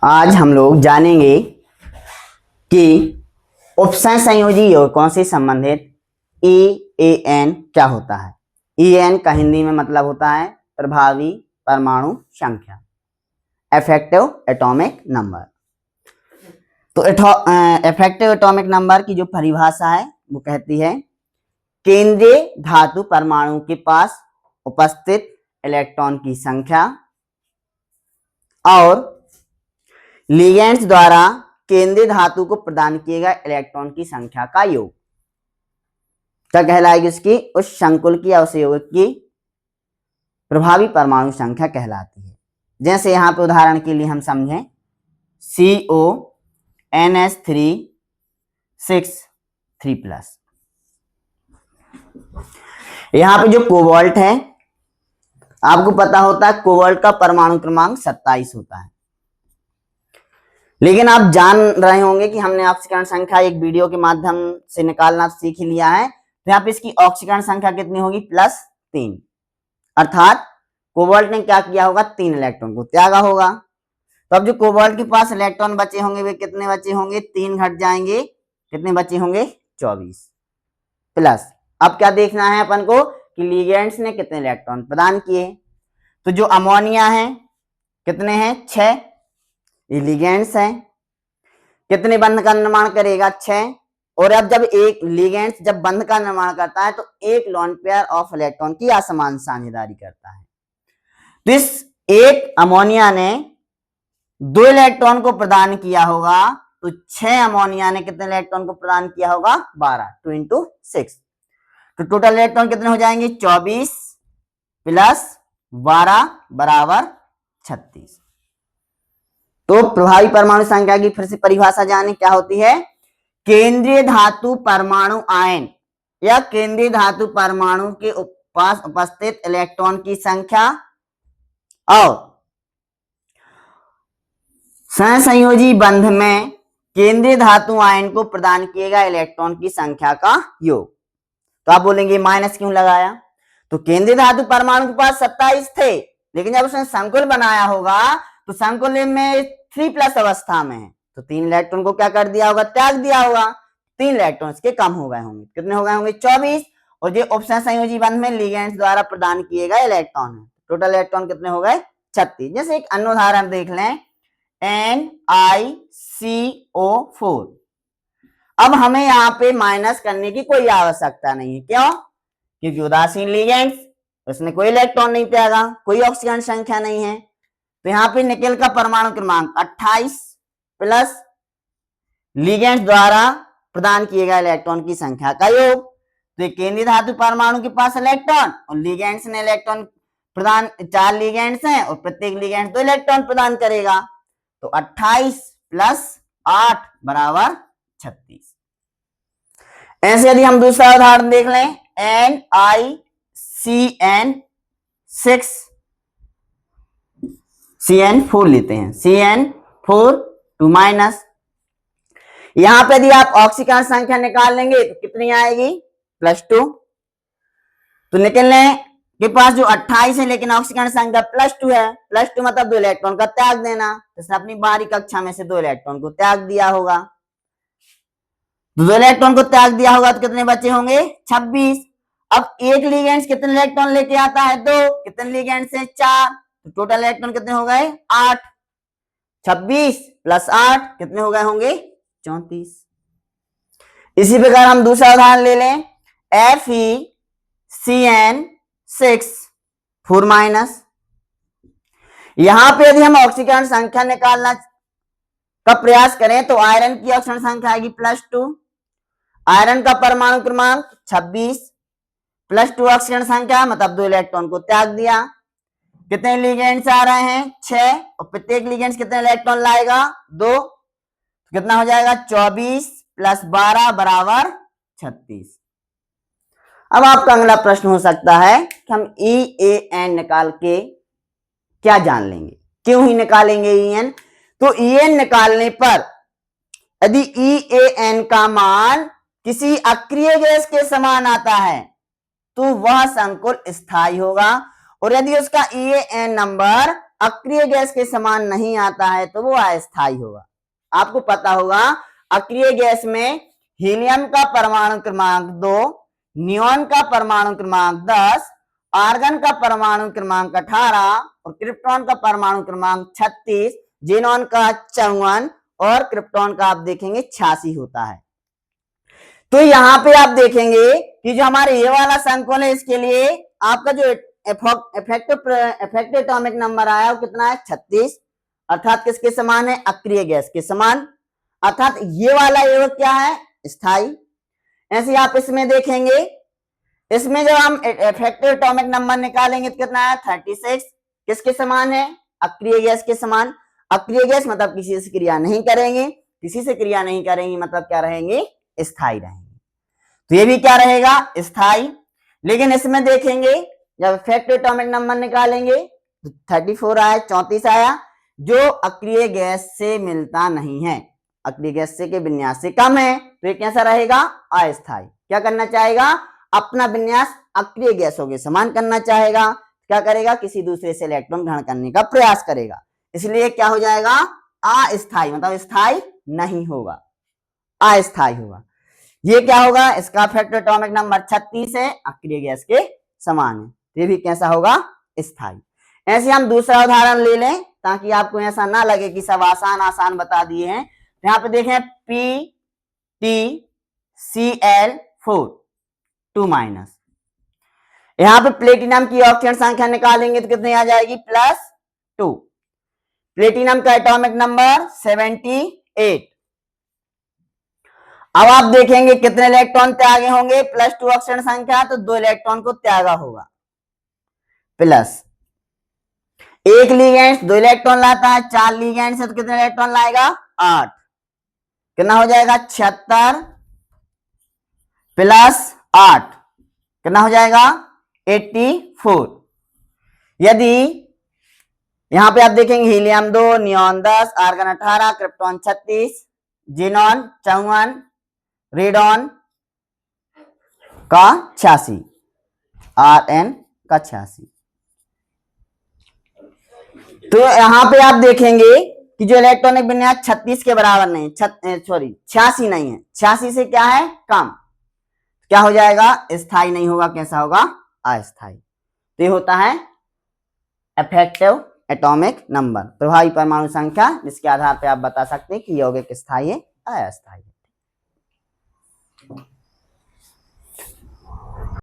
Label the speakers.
Speaker 1: आज हम लोग जानेंगे कि उपसंग संयोजी यौगिकों से संबंधित EAN क्या होता है। EAN का हिंदी में मतलब होता है प्रभावी परमाणु संख्या, इफेक्टिव एटॉमिक नंबर। तो इफेक्टिव एटॉमिक नंबर की जो परिभाषा है वो कहती है केंद्रीय धातु परमाणु के पास उपस्थित इलेक्ट्रॉन की संख्या और लिगेंड्स द्वारा केंद्रीय धातु को प्रदान किए गए इलेक्ट्रॉन की संख्या का योग। क्या कहलाएगी? उसकी उस संकुल की या उस यौगिक की प्रभावी परमाणु संख्या कहलाती है। जैसे यहां पे उदाहरण के लिए हम समझें CONS3 6 3+। यहां पे जो कोबाल्ट है, आपको पता होता है कोबाल्ट का परमाणु क्रमांक 27 होता है। लेकिन आप जान रहे होंगे कि हमने ऑक्सीकरण संख्या एक वीडियो के माध्यम से निकालना सीख ही लिया है। तो यहाँ पे इसकी ऑक्सीकरण संख्या कितनी होगी? +3। अर्थात कोबाल्ट ने क्या किया होगा? 3 इलेक्ट्रॉन को त्यागा होगा। तो अब जो कोबाल्ट के पास इलेक्ट्रॉन बचे होंगे वे कितने बचे होंगे? 3 घट जाएंगे, कितने बचे होंगे? 24 प्लस। अब क्या देखना है अपन को कि लिगेंड्स ने कितने इलेक्ट्रॉन प्रदान किए। तो जो अमोनिया है कितने हैं? 6। ये लिगेंड्स है, कितने बंध का निर्माण करेगा? 6। और अब जब एक लिगेंड्स जब बंध का निर्माण करता है तो एक लोन पेयर ऑफ इलेक्ट्रॉन की असमान साझेदारी करता है। तो इस एक अमोनिया ने 2 इलेक्ट्रॉन को प्रदान किया होगा, तो 6 अमोनिया ने कितने इलेक्ट्रॉन को प्रदान किया होगा? 12। 2 × 6। तो टोटल इलेक्ट्रॉन कितने हो जाएंगे? 24 + 12 = 36। तो प्रभावी परमाणु संख्या की फिर से परिभाषा जाने क्या होती है? केंद्रीय धातु परमाणु आयन या केंद्रीय धातु परमाणु के पास उपस्थित इलेक्ट्रॉन की संख्या और सहसंयोजी बंध में केंद्रीय धातु आयन को प्रदान किए गए इलेक्ट्रॉन की संख्या का योग। तो आप बोलेंगे माइनस क्यों लगाया? तो केंद्रीय धातु परमाणु के पास 27 थे, लेकिन जब उसने संकुल बनाया होगा तो संकुल में 3+ अवस्था में है, तो 3 इलेक्ट्रॉन को क्या कर दिया होगा? त्याग दिया होगा। 3 इलेक्ट्रॉन के कम हो गए होंगे। कितने हो गए होंगे? 24। और ये उपसंयोजी बंध में लिगेंड्स द्वारा प्रदान किए गए इलेक्ट्रॉन है। टोटल इलेक्ट्रॉन कितने हो गए? 36। जैसे एक अन्य उदाहरण देख लें, NiCO4। अब हमें यहाँ पे माइनस करने की कोई आवश्यकता नहीं है। क्यों? क्योंकि उदासीन लिगेंड्स, उसने कोई इलेक्ट्रॉन नहीं त्यागा, कोई ऑक्सीजन संख्या नहीं है। तो यहाँ पे निकेल का परमाणु क्रमांक 28 प्लस लिगेंड्स द्वारा प्रदान किए गए इलेक्ट्रॉन की संख्या का योग। तो केंद्रीय धातु परमाणु के पास इलेक्ट्रॉन और लिगेंड्स ने इलेक्ट्रॉन प्रदान, 4 लिगेंड्स हैं और प्रत्येक लिगेंड 2 इलेक्ट्रॉन प्रदान करेगा। तो 28 + 8 = 36। ऐसे यदि हम दूसरा उदाहरण देख लें, CN4 लेते हैं, CN4 2-। यहां पे यदि आप ऑक्सीकरण संख्या निकाल लेंगे तो कितनी आएगी? +2। तो निकलने के पास जो 28 है लेकिन ऑक्सीकरण संख्या +2 है, +2 मतलब 2 इलेक्ट्रॉन का त्याग देना। जैसे अपनी बाहरी कक्षा में से 2 इलेक्ट्रॉन को त्याग दिया होगा, तो 2 इलेक्ट्रॉन को त्याग दिया होगा तो कितने बचे होंगे? 26। अब एक लिगेंड्स कितने इलेक्ट्रॉन लेके आता है? 2। कितने लिगेंड्स हैं? 4। तो टोटल इलेक्ट्रॉन कितने हो गए? 8। 26 + 8 कितने हो गए होंगे? 34। इसी प्रकार हम दूसरा उदाहरण ले लें, FeCN6 4-। यहां पे यदि हम ऑक्सीकरण संख्या निकालना का प्रयास करें तो आयरन की ऑक्सीकरण संख्या आएगी +2। आयरन का परमाणु क्रमांक 26 +2 ऑक्सीकरण संख्या मतलब 2 इलेक्ट्रॉन को त्याग दिया। कितने लिगेंड्स आ रहे हैं? 6। और प्रत्येक लिगेंड्स कितने इलेक्ट्रॉन लाएगा? 2। कितना हो जाएगा? 24 + 12 = 36। अब आपका अगला प्रश्न हो सकता है कि हम EAN निकाल के क्या जान लेंगे, क्यों ही निकालेंगे EAN? तो EAN निकालने पर यदि EAN का मान किसी अक्रिय गैस के समान आता है तो वह संकुल स्थायी होगा, और यदि उसका EAN नंबर अक्रिय गैस के समान नहीं आता है तो वो अस्थायी होगा। आपको पता होगा अक्रिय गैस में हीलियम का परमाणु क्रमांक 2, नियोन का परमाणु क्रमांक 10, आर्गन का परमाणु क्रमांक 18 और क्रिप्टॉन का परमाणु क्रमांक 36, जेनॉन का 54 और क्रिप्टॉन का आप देखेंगे 86 होता है। तो यहाँ पे आप देखेंगे कि जो हमारे ये वाला संकुल है इसके लिए आपका जो इफेक्टिव एटॉमिक नंबर आया वो कितना है 36, अर्थात किसके समान है अक्रिय गैस के समान, अर्थात ये वाला युग्म क्या है स्थायी। ऐसे आप इसमें देखेंगे, इसमें जब हम इफेक्टिव एटॉमिक नंबर निकालेंगे तो कितना है 36, किसके समान है अक्रिय गैस के समान। अक्रिय गैस मतलब किसी से क्रिया नहीं करेंगे, किसी से क्रिया नहीं करेंगे मतलब क्या रहेंगे स्थायी रहेंगे, तो ये भी क्या रहेगा स्थायी। लेकिन इसमें देखेंगे जब इफेक्टिव एटॉमिक नंबर निकालेंगे तो 34 आया, 34 आया, जो अक्रिय गैस से मिलता नहीं है, अक्रिय गैस से के विन्यास से कम है, तो ये कैसा रहेगा अस्थायी। क्या करना चाहेगा अपना विन्यास अक्रिय गैसों के समान करना चाहेगा, क्या करेगा किसी दूसरे से इलेक्ट्रॉन ग्रहण करने का प्रयास करेगा, इसलिए क्या हो जाएगा अस्थायी, मतलब स्थायी नहीं होगा, अस्थायी होगा। ये क्या होगा इसका इफेक्टिव एटॉमिक नंबर 36 है, अक्रिय गैस के समान है, ये भी कैसा होगा स्थायी। ऐसे हम दूसरा उदाहरण ले लें ताकि आपको ऐसा ना लगे कि सब आसान आसान बता दिए हैं। यहाँ पे देखें PtCl4 2-, यहाँ पे प्लेटिनम की ऑक्सीजन संख्या निकालेंगे तो कितनी आ जाएगी +2। प्लेटिनम का एटॉमिक नंबर 78। अब आप देखेंगे कितने इलेक्ट्रॉन त्यागे होंगे, +2 ऑक्सीजन संख्या तो 2 इलेक्ट्रॉन को त्यागा होगा, प्लस एक लिगेंड 2 इलेक्ट्रॉन लाता है, 4 लिगेंड से तो कितने इलेक्ट्रॉन लाएगा 8, कितना हो जाएगा 76 + 8 कितना हो जाएगा 84। यदि यहां पे आप देखेंगे helium 2, neon 10, argon 18, krypton 36, xenon 54, radon का 86, Rn का 86। तो यहां पे आप देखेंगे कि जो इलेक्ट्रॉनिक विन्यास 36 के बराबर नहीं, 86 नहीं है, 86 से क्या है कम, क्या हो जाएगा स्थायी नहीं होगा, कैसा होगा अस्थायी। तो ये होता है इफेक्टिव एटॉमिक नंबर, प्रभावी परमाणु संख्या, जिसके आधार पर आप बता सकते हैं कि यौगिक स्थायी है अस्थायी है।